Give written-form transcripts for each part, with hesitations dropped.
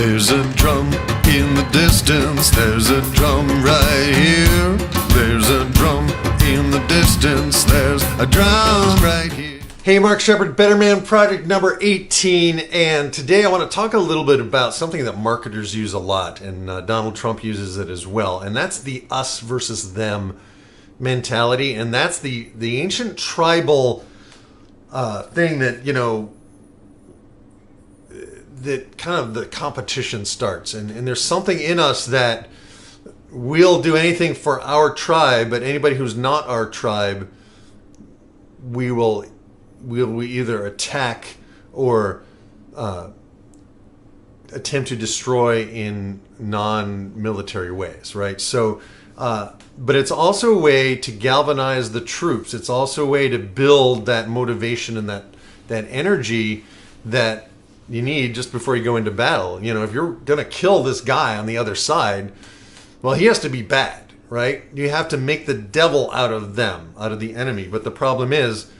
There's a drum in the distance, there's a drum right here. There's a drum in the distance, there's a drum right here. Hey, Mark Shepard, Better Man Project number 18, and today I want to talk a little bit about something that marketers use a lot, and Donald Trump uses it as well, and that's the us versus them mentality, and that's the ancient tribal thing that, you know, that kind of the competition starts, and there's something in us that we'll do anything for our tribe, but anybody who's not our tribe, we either attack or attempt to destroy in non-military ways, right? So, but it's also a way to galvanize the troops. It's also a way to build that motivation and that energy that you need just before you go into battle. You know, if you're going to kill this guy on the other side, well, he has to be bad, right? You have to make the devil out of them, out of the enemy. But the problem is,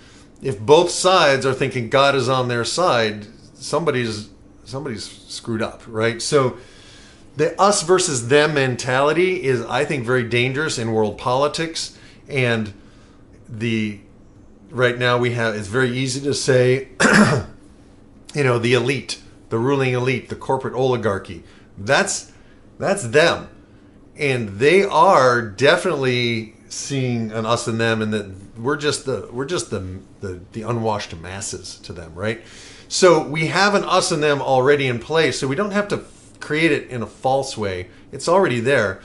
if both sides are thinking God is on their side, somebody's screwed up, right? So the us versus them mentality is, I think, very dangerous in world politics. And right now it's very easy to say, you know, the elite, the ruling elite, the corporate oligarchy, that's them. And they are definitely seeing an us and them, and that we're just the unwashed masses to them, right? So we have an us and them already in place, so we don't have to create it in a false way. It's already there.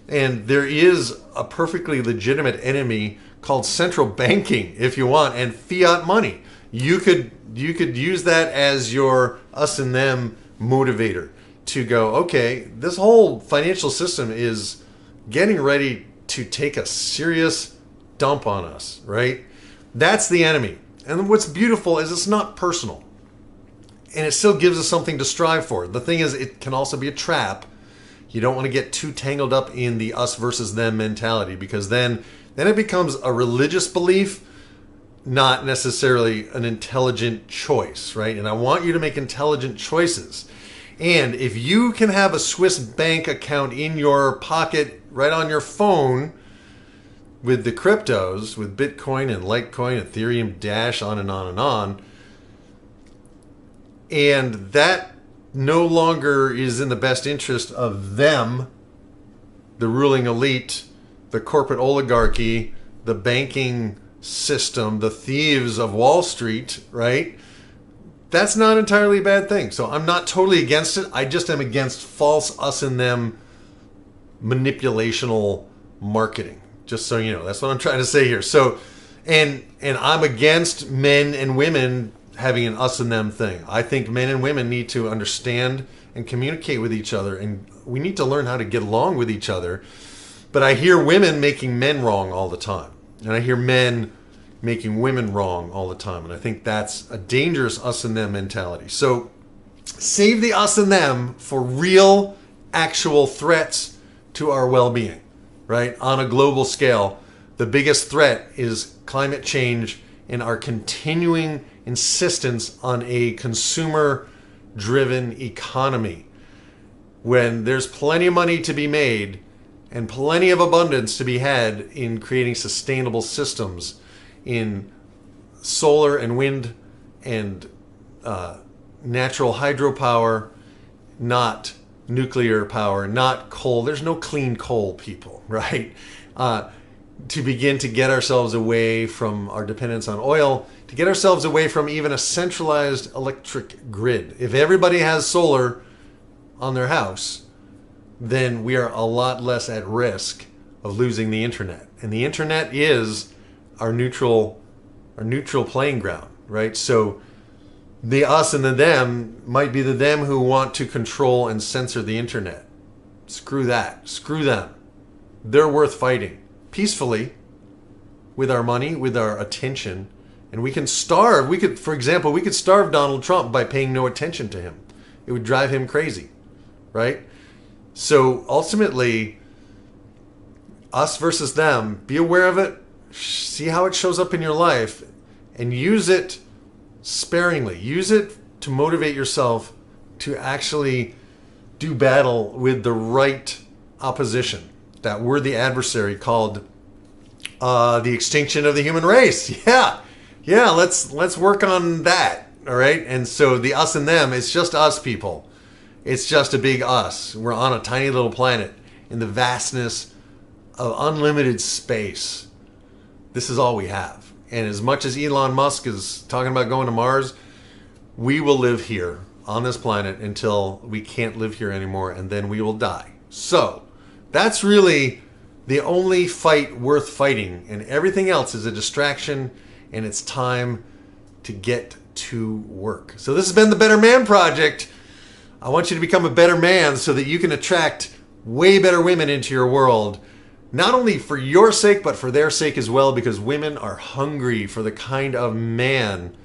And there is a perfectly legitimate enemy called central banking, if you want, and fiat money. You could use that as your us and them motivator to go, okay, this whole financial system is getting ready to take a serious dump on us, right? That's the enemy. And what's beautiful is it's not personal. And it still gives us something to strive for. The thing is, it can also be a trap. You don't want to get too tangled up in the us versus them mentality, because then it becomes a religious belief, not necessarily an intelligent choice, right? And I want you to make intelligent choices. And if you can have a Swiss bank account in your pocket right on your phone with the cryptos, with Bitcoin and Litecoin, Ethereum, Dash, on and on and on, and that no longer is in the best interest of them, the ruling elite, the corporate oligarchy, the banking system, the thieves of Wall Street, right? That's not entirely a bad thing. So I'm not totally against it. I just am against false us and them manipulational marketing. Just so you know, that's what I'm trying to say here. So, and I'm against men and women having an us and them thing. I think men and women need to understand and communicate with each other, and we need to learn how to get along with each other. But I hear women making men wrong all the time. And I hear men making women wrong all the time. And I think that's a dangerous us and them mentality. So save the us and them for real, actual threats to our well-being, right? On a global scale, the biggest threat is climate change and our continuing insistence on a consumer-driven economy. When there's plenty of money to be made and plenty of abundance to be had in creating sustainable systems in solar and wind and natural hydropower, not nuclear power, not coal. There's no clean coal, people, right? To begin to get ourselves away from our dependence on oil, to get ourselves away from even a centralized electric grid. If everybody has solar on their house, then we are a lot less at risk of losing the internet. And the internet is our neutral playing ground, right? So the us and the them might be the them who want to control and censor the internet. Screw that. Screw them. They're worth fighting peacefully with our money, with our attention. And we can starve. For example, we could starve Donald Trump by paying no attention to him. It would drive him crazy, right? So ultimately, us versus them, be aware of it, see how it shows up in your life, and use it sparingly. Use it to motivate yourself to actually do battle with the right opposition, that we're the adversary called the extinction of the human race. Yeah, let's work on that. All right, and so the us and them, it's just us people. It's just a big us. We're on a tiny little planet in the vastness of unlimited space. This is all we have. And as much as Elon Musk is talking about going to Mars, we will live here on this planet until we can't live here anymore, and then we will die. So that's really the only fight worth fighting, and everything else is a distraction, and it's time to get to work. So this has been the Better Man Project. I want you to become a better man so that you can attract way better women into your world, not only for your sake, but for their sake as well, because women are hungry for the kind of man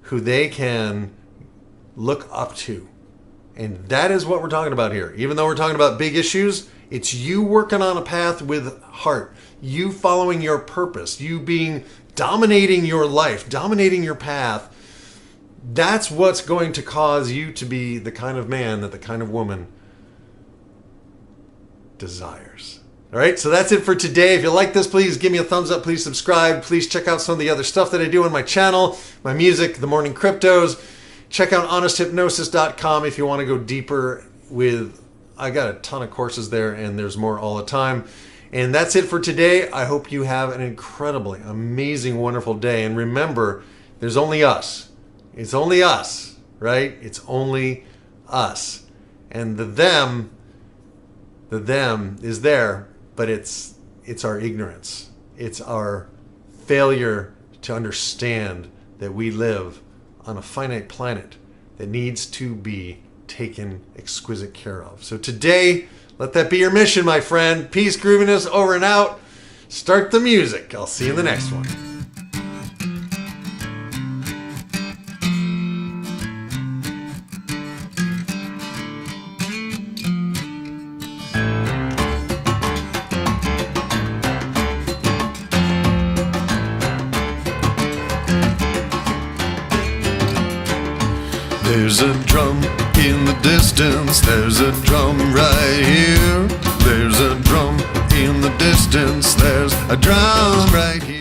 who they can look up to. And that is what we're talking about here. Even though we're talking about big issues, it's you working on a path with heart, you following your purpose, you dominating your life, dominating your path. That's what's going to cause you to be the kind of man that the kind of woman desires. All right, so that's it for today. If you like this, please give me a thumbs up. Please subscribe. Please check out some of the other stuff that I do on my channel, my music, the morning cryptos. Check out honesthypnosis.com if you want to go deeper with, I got a ton of courses there, and there's more all the time. And that's it for today. I hope you have an incredibly, amazing, wonderful day. And remember, there's only us. It's only us, right? It's only us. And the them is there, but it's our ignorance. It's our failure to understand that we live on a finite planet that needs to be taken exquisite care of. So today, let that be your mission, my friend. Peace, grooviness, over and out. Start the music. I'll see you in the next one. There's a drum in the distance, there's a drum right here. There's a drum in the distance, there's a drum right here.